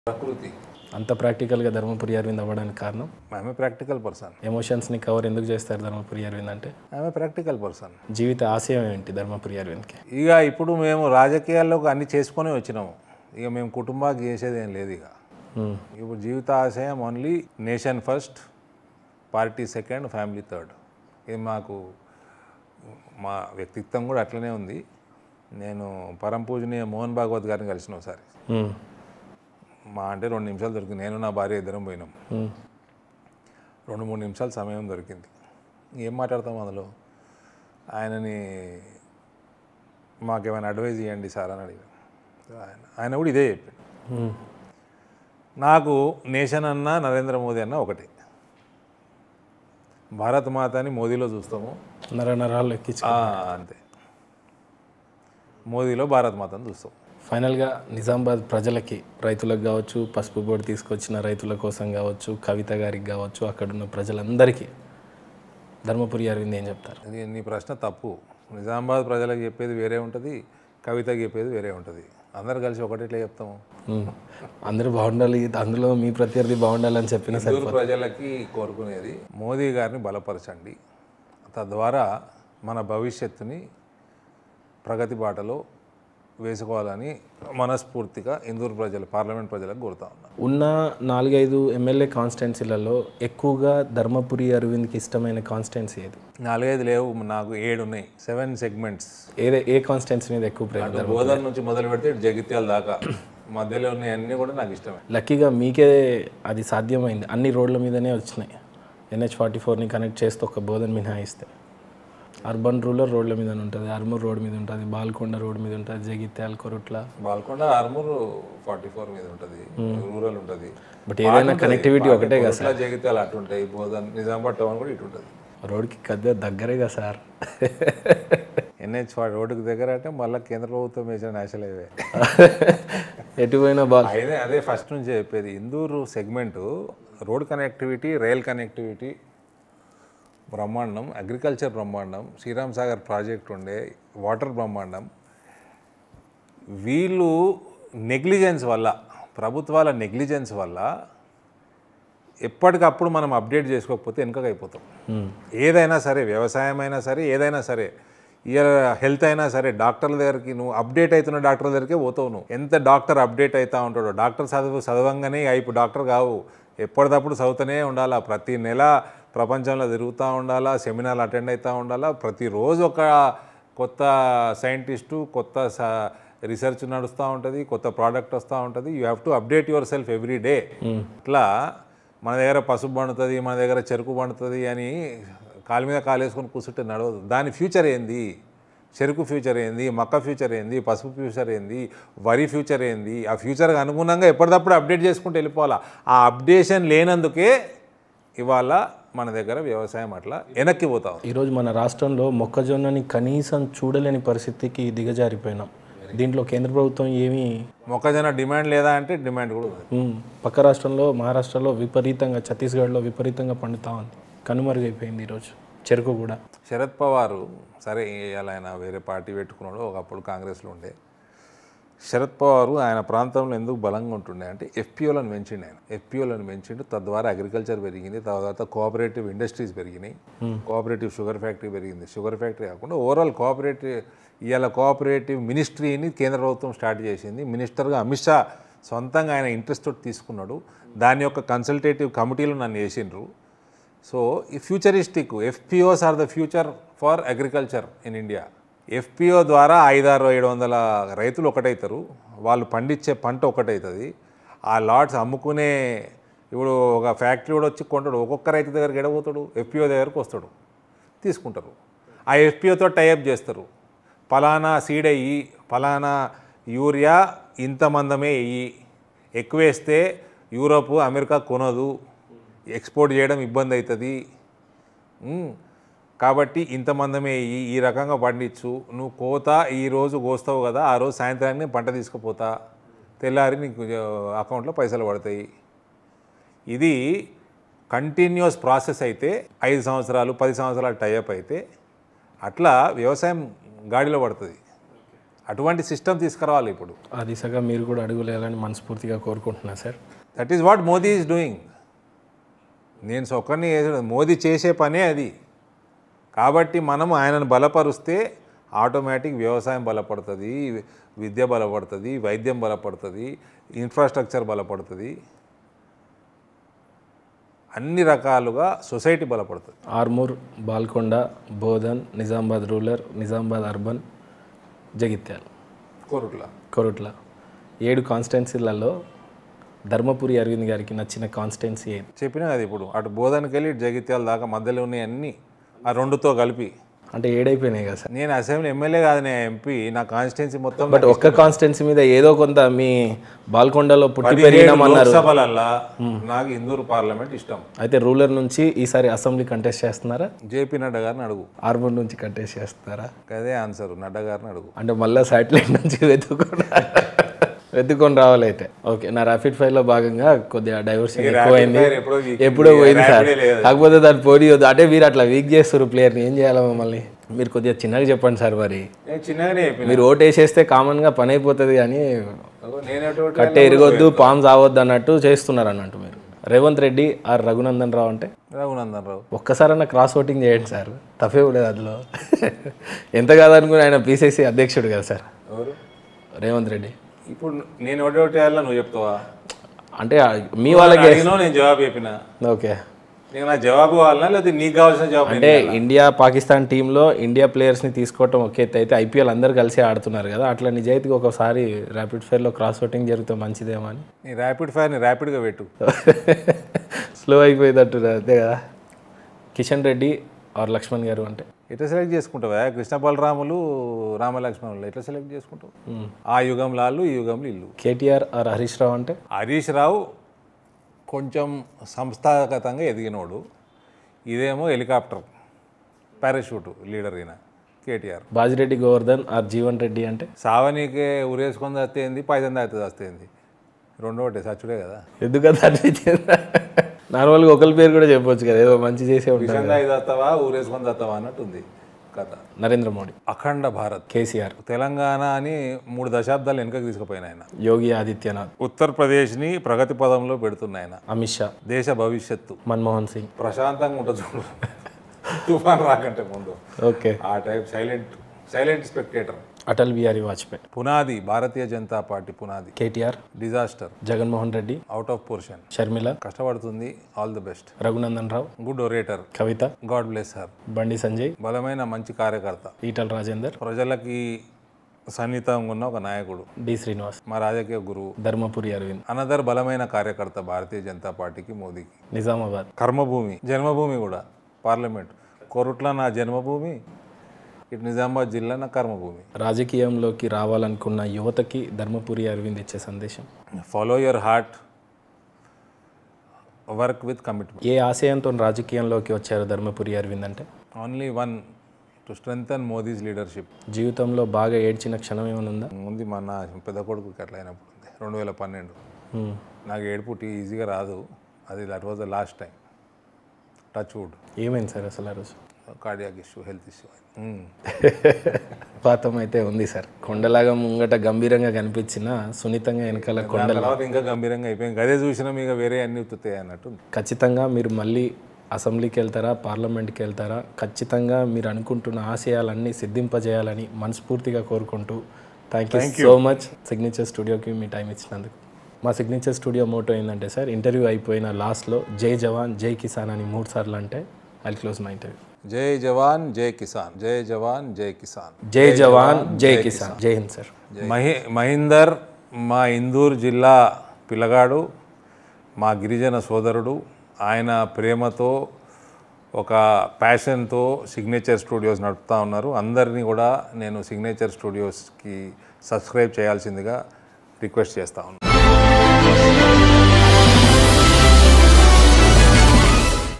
ప్రకృతి అంత ప్రాక్టికల్గా ధర్మపురి అరవింద్ అవ్వడానికి కారణం ఆమె ప్రాక్టికల్ పర్సన్. ఎమోషన్స్ని కవర్ ఎందుకు చేస్తారు ధర్మపురి అరవింద్ అంటే? ఆమె ప్రాక్టికల్ పర్సన్. జీవిత ఆశయం ఏంటి ధర్మపురి అరవింద్కి? ఇక ఇప్పుడు మేము రాజకీయాల్లోకి అన్ని చేసుకొని వచ్చినాము. ఇక మేము కుటుంబానికి చేసేది ఏం లేదు. ఇక ఇప్పుడు జీవిత ఆశయం only nation first, party second, family third. ఇది మాకు మా వ్యక్తిత్వం కూడా అట్లనే ఉంది. నేను పరమ పూజనీయ మోహన్ భాగవత్ గారిని కలిసిన ఒకసారి. మా అంటే 2 నిమిషాలు దొరికింది. నేను నా భార్య ఇద్దరం పోయినాం. 2-3 నిమిషాలు సమయం దొరికింది. ఏం మాట్లాడతాం అందులో? ఆయనని మాకేమైనా అడ్వైజ్ ఇవ్వండి సార్ అని అడిగాను. ఆయన కూడా ఇదే చెప్పాడు. నాకు నేషన్ అన్నా నరేంద్ర మోదీ అన్నా ఒకటే. భారత్ మాతని మోదీలో చూస్తాము, నరాలు ఎక్కించి అంతే. మోదీలో భారత్ మాతను చూస్తాం. ఫైనల్గా నిజామాబాద్ ప్రజలకి, రైతులకు కావచ్చు, పసుపు బోర్డు తీసుకొచ్చిన రైతుల కోసం కావచ్చు, కవిత గారికి కావచ్చు, అక్కడున్న ప్రజలందరికీ ధర్మపురి అరవింద్ ఏం చెప్తారు? ఇది నీ ప్రశ్న తప్పు. నిజామాబాద్ ప్రజలకు చెప్పేది వేరే ఉంటుంది, కవితకి చెప్పేది వేరే ఉంటుంది. అందరు కలిసి ఒకటేట్లా చెప్తాము? అందరూ బాగుండాలి, అందులో మీ ప్రత్యర్థి బాగుండాలని చెప్పిన ప్రజలకి కోరుకునేది మోదీ గారిని బలపరచండి, తద్వారా మన భవిష్యత్తుని ప్రగతి బాటలో వేసుకోవాలని మనస్ఫూర్తిగా ఇందూరు ప్రజలు, పార్లమెంట్ ప్రజలకు కోరుతా ఉన్నాను. ఉన్న 4-5 ఎమ్మెల్యే కాన్స్టిట్యున్సీలలో ఎక్కువగా ధర్మపురి అరవింద్కి ఇష్టమైన కాన్స్టిట్యున్సీ ఏది? 4-5 లేవు, నాకు 7 ఉన్నాయి. 7 సెగ్మెంట్స్. ఏ కాన్స్టిట్యున్సీ మీద ఎక్కువ ప్రేమ? బోధన్ నుంచి మొదలు పెడితే జగిత్యాల దాకా మధ్యలో ఉన్నాయి అన్నీ కూడా నాకు ఇష్టమే. లక్కీగా మీకే అది సాధ్యమైంది. అన్ని రోడ్ల మీదనే వచ్చినాయి. NH-44ని కనెక్ట్ చేస్తే ఒక బోధన్ మినహాయిస్తే అర్బన్ రూరల్ రోడ్ల మీద ఉంటుంది, ఆర్మూర్ రోడ్ మీద ఉంటుంది, బాల్కొండ రోడ్ మీద ఉంటుంది, జగిత్యాల, కొరుట్ల. బాల్కొండ ఆర్మూర్ 44 మీద ఉంటుంది, రూరల్ ఉంటుంది. బట్ ఏదైనా కనెక్టివిటీ ఒకటే కదా సార్. జగిత్యాల అటు ఉంటాయి, బోధన్, నిజామాబాద్ టౌన్ కూడా ఇటు ఉంటుంది. రోడ్కి కద్ద దగ్గరే కదా సార్. NH-40 రోడ్డుకి దగ్గర అంటే మళ్ళీ కేంద్ర ప్రభుత్వం వేసిన నేషనల్ హైవే. ఎటుపోయినా బాగా అదే ఫస్ట్ నుంచి చెప్పేది. Indur segment road connectivity, rail connectivity బ్రహ్మాండం, అగ్రికల్చర్ బ్రహ్మాండం, శ్రీరామ్ సాగర్ ప్రాజెక్ట్ ఉండే, వాటర్ బ్రహ్మాండం. వీళ్ళు నెగ్లిజెన్స్ వల్ల, ప్రభుత్వాల నెగ్లిజెన్స్ వల్ల ఎప్పటికప్పుడు మనం అప్డేట్ చేసుకోకపోతే వెనుకకు అయిపోతాం. ఏదైనా సరే, వ్యవసాయం అయినా సరే, ఏదైనా సరే, హెల్త్ అయినా సరే, డాక్టర్ల దగ్గరికి నువ్వు అప్డేట్ అవుతున్న డాక్టర్ల దగ్గరికే పోతావు. నువ్వు ఎంత డాక్టర్ అప్డేట్ అవుతూ ఉంటాడో, డాక్టర్ చదవంగానే అయిపో డాక్టర్ కావు, ఎప్పటికప్పుడు చదువుతూనే ఉండాలా. ప్రతి నెల ప్రపంచంలో తిరుగుతూ ఉండాలా, సెమినార్లు అటెండ్ అవుతూ ఉండాలా. ప్రతిరోజు ఒక కొత్త సైంటిస్టు, కొత్త రీసెర్చ్ నడుస్తూ ఉంటుంది, కొత్త ప్రోడక్ట్ వస్తూ ఉంటుంది. You have to update your self every day. ఇట్లా మన దగ్గర పసుపు పండుతుంది, మన దగ్గర చెరుకు పండుతుంది అని కాలు మీద కాలు వేసుకొని కూర్చుంటే నడవదు. దాని ఫ్యూచర్ ఏంది? చెరుకు ఫ్యూచర్ ఏంది? మక్క ఫ్యూచర్ ఏంది? పసుపు ఫ్యూచర్ ఏంది? వరి ఫ్యూచర్ ఏంది? ఆ ఫ్యూచర్కి అనుగుణంగా ఎప్పటికప్పుడు అప్డేట్ చేసుకుంటూ వెళ్ళిపోవాలా. ఆ అప్డేషన్ లేనందుకే ఇవాళ మన దగ్గర వ్యవసాయం అట్లా వెనక్కి పోతాం. ఈరోజు మన రాష్ట్రంలో మొక్కజొన్నని కనీసం చూడలేని పరిస్థితికి దిగజారిపోయినాం. దీంట్లో కేంద్ర ప్రభుత్వం ఏమీ మొక్కజొన్న డిమాండ్ లేదా అంటే డిమాండ్ కూడా ఉంది. పక్క రాష్ట్రంలో, మహారాష్ట్రలో విపరీతంగా, ఛత్తీస్గఢ్లో విపరీతంగా పండుతూ ఉంది. కనుమరుగైపోయింది ఈరోజు చెరుకు కూడా. శరద్ పవార్ సరే ఇలా ఆయన వేరే పార్టీ పెట్టుకున్నాడు, ఒకప్పుడు కాంగ్రెస్లో ఉండే. శరద్ పవార్ ఆయన ప్రాంతంలో ఎందుకు బలంగా ఉంటుండే అంటే FPOలను పెంచిండు. ఆయన FPOలను పెంచిండు, తద్వారా అగ్రికల్చర్ పెరిగింది, తర్వాత కోఆపరేటివ్ ఇండస్ట్రీస్ పెరిగినాయి, కోఆపరేటివ్ షుగర్ ఫ్యాక్టరీ పెరిగింది. షుగర్ ఫ్యాక్టరీ కాకుండా ఓవరాల్ కోఆపరేటివ్ మినిస్ట్రీని కేంద్ర ప్రభుత్వం స్టార్ట్ చేసింది. మినిస్టర్గా అమిత్ షా సొంతంగా ఆయన ఇంట్రెస్ట్ తోటి తీసుకున్నాడు. దాని యొక్క కన్సల్టేటివ్ కమిటీలు నన్ను వేసిండ్రు. సో ఈ futuristic FPOs are the future for agriculture in India. FPO ద్వారా 500-700 రైతులు ఒకటవుతారు, వాళ్ళు పండించే పంట ఒకటవుతుంది. ఆ లాట్స్ అమ్ముకునే, ఇప్పుడు ఒక ఫ్యాక్టరీ కూడా వచ్చి కొంటాడు, ఒక్కొక్క రైతు దగ్గరికి ఎడబోతాడు, FPO దగ్గరకు వస్తాడు, తీసుకుంటారు. ఆ FPOతో టైఅప్ చేస్తారు. ఫలానా సీడ్ అయ్యి, ఫలానా యూరియా ఇంత మందమే వెయ్యి, ఎక్కువ వేస్తే యూరోప్, అమెరికా కొనదు, ఎక్స్పోర్ట్ చేయడం ఇబ్బంది అవుతుంది, కాబట్టి ఇంతమందమే ఈ రకంగా పండించు, నువ్వు కోత ఈరోజు కోస్తావు కదా, ఆ రోజు సాయంత్రాన్ని పంట తీసుకుపోతా, తెల్లారి నీకు అకౌంట్లో పైసలు పడతాయి. ఇది కంటిన్యూస్ ప్రాసెస్ అయితే 5 సంవత్సరాలు 10 సంవత్సరాలు టైఅప్ అయితే అట్లా వ్యవసాయం గాడిలో పడుతుంది. అటువంటి సిస్టమ్ తీసుకురావాలి ఇప్పుడు. ఆ దిశగా మీరు కూడా అడుగులేయాలని మనస్ఫూర్తిగా కోరుకుంటున్నా sir. That is what Modi is doing. నేను ఒక్కరిని మోదీ చేసే పనే అది. కాబట్టి మనం ఆయనను బలపరుస్తే ఆటోమేటిక్ వ్యవసాయం బలపడుతుంది, విద్య బలపడుతుంది, వైద్యం బలపడుతుంది, ఇన్ఫ్రాస్ట్రక్చర్ బలపడుతుంది, అన్ని రకాలుగా సొసైటీ బలపడుతుంది. ఆర్మూర్, బాల్కొండ, బోధన్, నిజామాబాద్ రూరల్, నిజామాబాద్ అర్బన్, జగిత్యాల, కొరుట్ల 7 కాన్స్టిట్యున్సీలలో ధర్మపురి అరవింద్ గారికి నచ్చిన కాన్స్టిట్యున్సీ ఏది? చెప్పినా అది ఇప్పుడు అటు బోధనకి వెళ్ళి జగిత్యాల దాకా మధ్యలో ఉన్నాయి అన్నీ ఆ రెండుతో కలిపి. అంటే 7 అయిపోయినాయి కదా సార్. నేను అసెంబ్లీ ఎమ్మెల్యే కాదు, నేను ఎంపీ. నా కాన్స్టిట్యున్సీ మొత్తం. బట్ ఒక్క కాన్స్టిట్యున్సీ మీద ఏదో కొంత మీ బాల్కొండలో పుట్టి పెరిగినామన్నారు. లోక్సభలల్లా నాకు ఇందూరు పార్లమెంట్ ఇష్టం. అయితే రూరల్ నుంచి ఈసారి అసెంబ్లీ కంటెస్ట్ చేస్తున్నారా? జేపీ నడ్డా గారిని అడుగు. ఆర్బన్ నుంచి కంటెస్ట్ చేస్తున్నారా? అదే ఆన్సర్, నడ్డా గారిని అడుగు. అంటే మళ్ళీ శాటిలైట్ నుంచి వెతుకొని రావాలి అయితే. ఓకే, నా ర్యాపిడ్ ఫైర్లో భాగంగా కొద్దిగా డైవర్షన్ ఎక్కువైంది, ఎప్పుడో పోయింది సార్. కాకపోతే దాన్ని పోనీ వద్దు. అంటే మీరు అట్లా వీక్ చేస్తారు ప్లేయర్ని, ఏం చేయాలి మమ్మల్ని? మీరు కొద్దిగా చిన్నగా చెప్పండి సార్. మరి చిన్నగానే మీరు ఓటు వేసేస్తే కామన్గా పని అయిపోతుంది, కానీ కట్టే ఇరగొద్దు, పాము చావద్దు అన్నట్టు చేస్తున్నారు అన్నట్టు మీరు. రేవంత్ రెడ్డి ఆర్ రఘునందన్ రావు అంటే? రఘునందన్ రావు. ఒక్కసారన్నా క్రాస్ ఓటింగ్ చేయండి సార్, తప్పే ఉండదు అందులో. ఎంత కాదనుకుని ఆయన పిసిసి అధ్యక్షుడు కదా సార్. ఎవరు? రేవంత్ రెడ్డి. ఇప్పుడు నేను ఒకటి వేయాలా, నువ్వు చెప్తావా? అంటే మీ వాళ్ళకి నేను జవాబు చెప్పిన. ఓకే, నేను నా జవాబు కావాలన్నా లేకపోతే నీకు కావాల్సిన జవాబు? అంటే ఇండియా పాకిస్తాన్ టీంలో ఇండియా ప్లేయర్స్ని తీసుకోవటం ఒకే అయితే ఐపీఎల్ అందరు కలిసి ఆడుతున్నారు కదా, అట్లా నిజాయితీగా ఒకసారి ర్యాపిడ్ ఫైర్లో క్రాస్ ఓటింగ్ జరిగితే మంచిదేమో అని. నీ ర్యాపిడ్ ఫైర్ని ర్యాపిడ్గా పెట్టు. స్లో అయిపోయిందట్టు అంతే కదా. కిషన్ రెడ్డి ఆర్ లక్ష్మణ్ గారు అంటే? ఎట్లా సెలెక్ట్ చేసుకుంటావా? కృష్ణ బలరాములు, రామలక్ష్మణులు ఎట్లా సెలెక్ట్ చేసుకుంటావు? ఆ యుగంలో వాళ్ళు, ఈ యుగంలో ఇల్లు. కేటీఆర్ ఆర్ హరీష్ రావు అంటే? హరీష్ రావు కొంచెం సంస్థాగతంగా ఎదిగినోడు, ఇదేమో హెలికాప్టర్ పారాషూట్ లీడర్ ఈయన కేటీఆర్. బాజిరెడ్డి గోవర్ధన్ ఆర్ జీవన్ రెడ్డి అంటే? సావనీకే ఉరేసుకొని వస్తేంది, పైసలు తాగితే వస్తేంది, రెండో ఒకటి సచ్చుడే కదా. ఎందుకంటే అనిపించింది. నార్మల్గా ఒకరి పేరు కూడా చెప్పొచ్చు కదా, ఏదో మంచి చేసే ఉంటారు. విషయం తాగి వస్తావా, ఊరేసుకొని వస్తావా అన్నట్టుంది కథ. నరేంద్ర మోడీ. అఖండ భారత్. కేసీఆర్. తెలంగాణ అని 3 దశాబ్దాలు వెనుకకు తీసుకుపోయిన ఆయన. యోగి ఆదిత్యనాథ్. ఉత్తరప్రదేశ్ని ప్రగతి పదంలో పెడుతున్న ఆయన. అమిత్ షా. దేశ భవిష్యత్తు. మన్మోహన్ సింగ్. ప్రశాంతంగా ఉంటుంది చూడు, తుఫాన్ రాకంటే ముందు. ఓకే, ఆ type silent spectator. Atal Bihari Vajpayee. పునాది, భారతీయ జనతా పార్టీ పునాది. KTR. Disaster. Jaganmohan Reddy. Out of portion. Sharmila. కష్టపడుతుంది, all the best. Raghunandan Rao. Good orator. Kavitha. God bless her. Bandi Sanjay. బలమైన మంచి కార్యకర్త. ఈటల రాజేందర్. ప్రజలకి సన్నిహితంగా ఉన్న ఒక నాయకుడు. డి శ్రీనివాస్. మా రాజకీయ గురువు. ధర్మపురి అరవింద్. అనదర్ బలమైన కార్యకర్త భారతీయ జనతా పార్టీకి, మోదీకి. నిజామాబాద్. కర్మభూమి, జన్మభూమి కూడా. పార్లమెంట్. కొరుట్ల నా జన్మభూమి, ఇటు నిజామాబాద్ జిల్లా నా కర్మభూమి. రాజకీయంలోకి రావాలనుకున్న యువతకి ధర్మపురి అరవింద్ ఇచ్చే సందేశం? Follow your heart, work with commitment. ఏ ఆశయంతో రాజకీయంలోకి వచ్చారు ధర్మపురి అరవింద్ అంటే? Only one, to strengthen Modi's leadership. జీవితంలో బాగా ఏడ్చిన క్షణం ఏమైనా ఉందా? ఉంది, మా నా పెద్ద కొడుకుకి అట్లా అయినప్పుడు ఉంది 2012. నాకు ఏడుపు ఈజీగా రాదు, అది that was the last time. Touch wood. ఏమైంది సార్ అసలు ఆ రోజు? Cardiac issue, health issue. పాతం అయితే ఉంది సార్. కొండలాగా ముంగట గంభీరంగా కనిపించిన సున్నితంగా వెనకాల కొండ తర్వాత ఇంకా గంభీరంగా అయిపోయింది. అదే చూసినా మీకు వేరే అన్ని ఉత్తుతాయి అన్నట్టు. ఖచ్చితంగా మీరు మళ్ళీ అసెంబ్లీకి వెళ్తారా, పార్లమెంట్కి వెళ్తారా? ఖచ్చితంగా మీరు అనుకుంటున్న ఆశయాలన్నీ సిద్ధింపజేయాలని మనస్ఫూర్తిగా కోరుకుంటూ thank you so much signature స్టూడియోకి మీ టైం ఇచ్చినందుకు. మా సిగ్నేచర్ స్టూడియో మోటో ఏంటంటే సార్, ఇంటర్వ్యూ అయిపోయిన లాస్ట్లో జై జవాన్ జై కిసాన్ అని 3 సార్లు అంటే ఐ క్లోజ్ మై ఇంటర్వ్యూ. జై జవాన్ జై కిసాన్, జై జవాన్ జై కిసాన్, జై జవాన్ జై కిసాన్. జై హింద్ సార్. మహీందర్ మా ఇందూరు జిల్లా పిల్లగాడు, మా గిరిజన సోదరుడు. ఆయన ప్రేమతో, ఒక ప్యాషన్తో సిగ్నేచర్ స్టూడియోస్ నడుపుతూ ఉన్నారు. అందరినీ కూడా నేను సిగ్నేచర్ స్టూడియోస్కి సబ్స్క్రైబ్ చేయాల్సిందిగా రిక్వెస్ట్ చేస్తా ఉన్నాను.